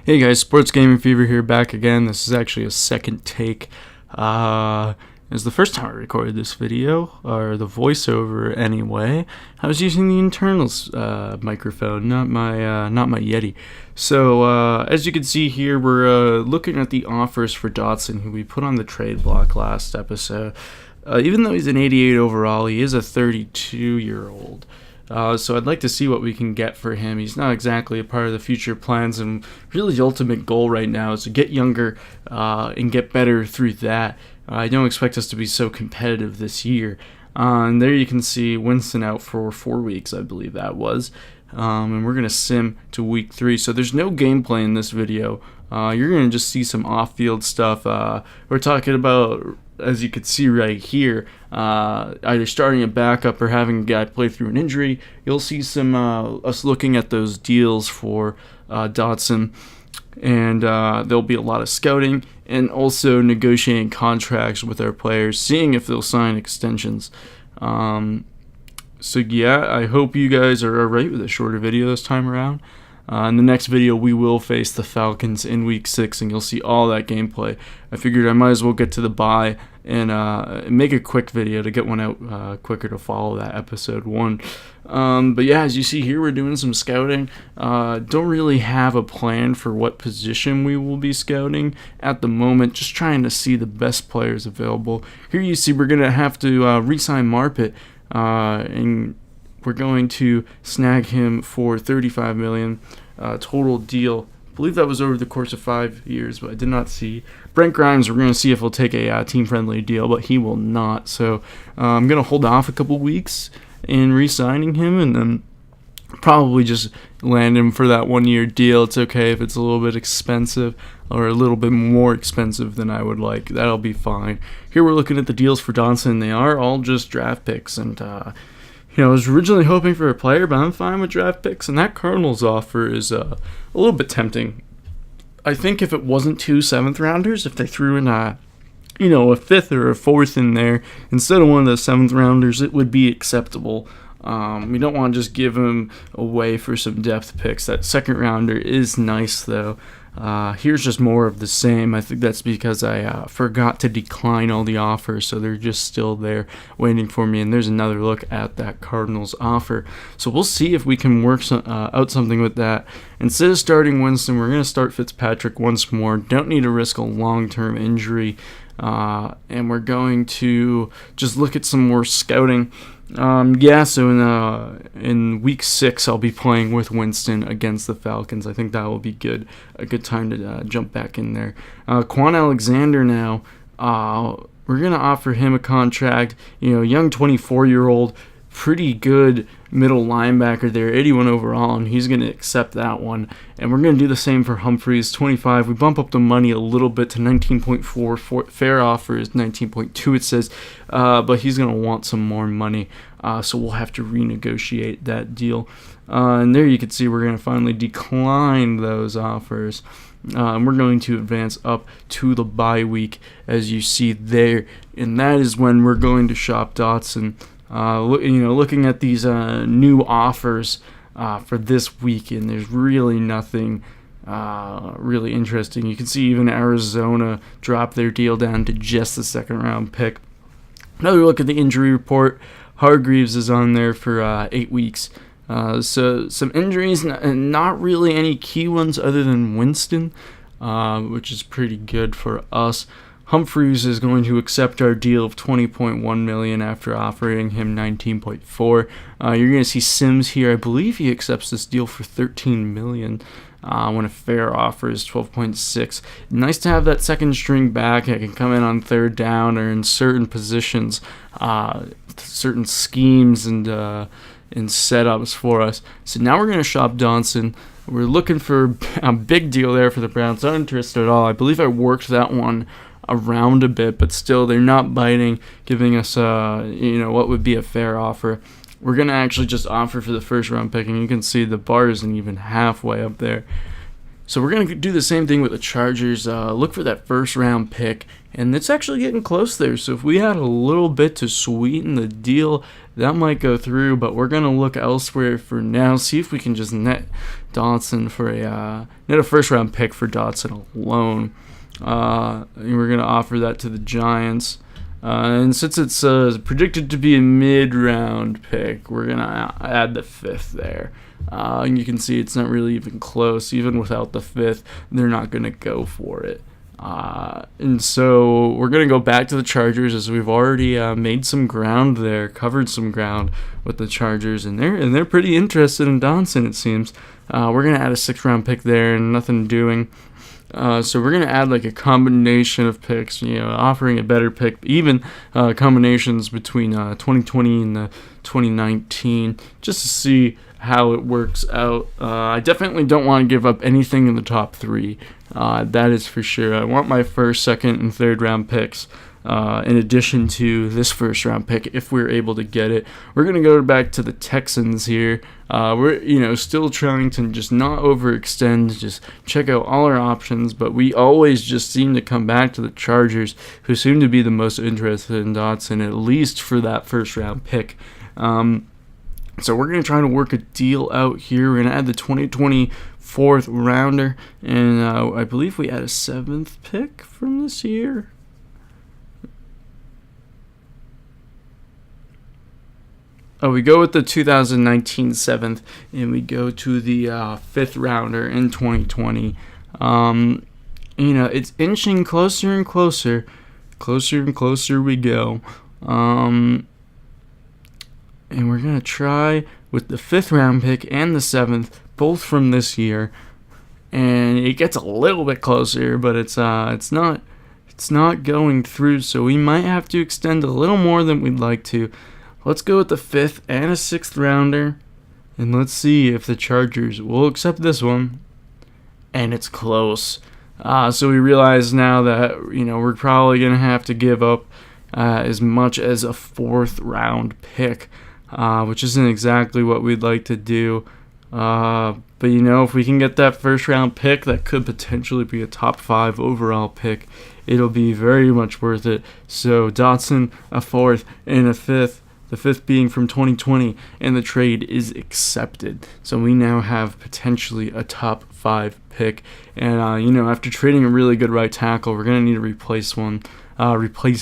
Hey guys, Sports Gaming Fever here, back again. This is actually a second take. It's the first time I recorded this video, or the voiceover anyway. I was using the internals microphone, not my Yeti. So as you can see here, we're looking at the offers for Dotson, who we put on the trade block last episode. Even though he's an 88 overall, he is a 32-year-old. So I'd like to see what we can get for him. He's not exactly a part of the future plans, and really the ultimate goal right now is to get younger and get better through that. I don't expect us to be so competitive this year. And there you can see Winston out for 4 weeks, I believe that was. And we're going to sim to week 3. So there's no gameplay in this video. You're going to just see some off-field stuff. We're talking about, as you can see right here, either starting a backup or having a guy play through an injury. You'll see some us looking at those deals for Dotson, and there'll be a lot of scouting and also negotiating contracts with our players, seeing if they'll sign extensions. So yeah, I hope you guys are alright with a shorter video this time around. In the next video, we will face the Falcons in Week 6, and you'll see all that gameplay. I figured I might as well get to the bye and make a quick video to get one out quicker to follow that episode 1. But yeah, as you see here, we're doing some scouting. Don't really have a plan for what position we will be scouting at the moment, just trying to see the best players available. Here you see we're going to have to re-sign Marpet, and we're going to snag him for $35 million total deal. I believe that was over the course of 5 years, but I did not see. Brent Grimes, we're going to see if he'll take a team-friendly deal, but he will not. So I'm going to hold off a couple weeks in re-signing him, and then probably just land him for that 1-year deal. It's okay if it's a little bit expensive, or a little bit more expensive than I would like. That'll be fine. Here we're looking at the deals for Dotson. They are all just draft picks, and I was originally hoping for a player, but I'm fine with draft picks, and that Cardinals offer is a little bit tempting. I think if it wasn't 2 7th-rounders, if they threw in a 5th or a 4th in there instead of one of the 7th-rounders, it would be acceptable. We don't want to just give them away for some depth picks. That 2nd-rounder is nice, though. Here's just more of the same. I think that's because I forgot to decline all the offers, so they're just still there waiting for me. And there's another look at that Cardinals offer. So we'll see if we can work out something with that. Instead of starting Winston, we're going to start Fitzpatrick once more. Don't need to risk a long-term injury. And we're going to just look at some more scouting. So in week 6, I'll be playing with Winston against the Falcons. I think that will be good. A good time to jump back in there. Quan Alexander now. We're gonna offer him a contract. Young 24-year-old, pretty good middle linebacker there, 81 overall, and he's going to accept that one. And we're going to do the same for Humphreys, 25. We bump up the money a little bit to 19.4. Fair offer is 19.2, it says, but he's going to want some more money, so we'll have to renegotiate that deal. And there you can see we're going to finally decline those offers. We're going to advance up to the bye week, as you see there, and that is when we're going to shop Dotson. Looking at these new offers for this week, and there's really nothing really interesting. You can see even Arizona dropped their deal down to just the 2nd-round pick. Another look at the injury report. Hargreaves is on there for 8 weeks. So some injuries, and not really any key ones other than Winston, which is pretty good for us. Humphreys is going to accept our deal of $20.1 million after offering him $19.4. You're going to see Sims here. I believe he accepts this deal for $13 million when a fair offer is $12.6. Nice to have that second string back. I can come in on 3rd down or in certain positions, certain schemes and setups for us. So now we're going to shop Dotson. We're looking for a big deal there for the Browns. Not interested at all. I believe I worked that one around a bit, but still they're not biting, giving us what would be a fair offer. We're gonna actually just offer for the 1st-round pick, and you can see the bar isn't even halfway up there. So we're going to do the same thing with the Chargers. Look for that first round pick, and it's actually getting close there. So if we had a little bit to sweeten the deal, that might go through. But we're going to look elsewhere for now. See if we can just net Dotson for net a first round pick for Dotson alone. And we're going to offer that to the Giants. And since it's predicted to be a mid-round pick, we're going to add the 5th there. And you can see it's not really even close. Even without the 5th, they're not going to go for it. And so we're going to go back to the Chargers, as we've already made some ground there, covered some ground with the Chargers, and they're pretty interested in Dotson, it seems. We're going to add a 6th-round pick there and nothing doing. So we're going to add like a combination of picks, offering a better pick, even combinations between 2020 and 2019, just to see how it works out. I definitely don't want to give up anything in the top 3. That is for sure. I want my 1st, 2nd, and 3rd round picks. In addition to this 1st round pick, if we're able to get it. We're going to go back to the Texans here. We're still trying to just not overextend, just check out all our options, but we always just seem to come back to the Chargers, who seem to be the most interested in Dotson, at least for that 1st round pick. So we're going to try to work a deal out here. We're going to add the 2020 4th rounder, and I believe we add a 7th pick from this year. Oh, we go with the 2019 7th, and we go to the 5th rounder in 2020. It's inching closer and closer we go. And we're going to try with the 5th round pick and the 7th, both from this year. And it gets a little bit closer, but it's not going through, so we might have to extend a little more than we'd like to. Let's go with the 5th and a 6th rounder, and let's see if the Chargers will accept this one. And it's close. So we realize now that we're probably going to have to give up as much as a 4th round pick, which isn't exactly what we'd like to do. But if we can get that 1st round pick, that could potentially be a top 5 overall pick. It'll be very much worth it. So Dotson, a 4th, and a 5th. The 5th being from 2020, and the trade is accepted. So we now have potentially a top 5 pick. And, after trading a really good right tackle, we're going to need to replace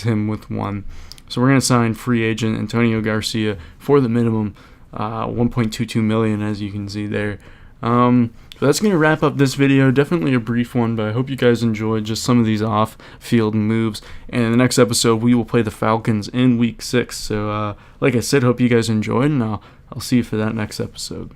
him with one. So we're going to sign free agent Antonio Garcia for the minimum, $1.22 million, as you can see there. So that's going to wrap up this video. Definitely a brief one, but I hope you guys enjoyed just some of these off-field moves. And in the next episode, we will play the Falcons in Week 6. So, like I said, hope you guys enjoyed, and I'll see you for that next episode.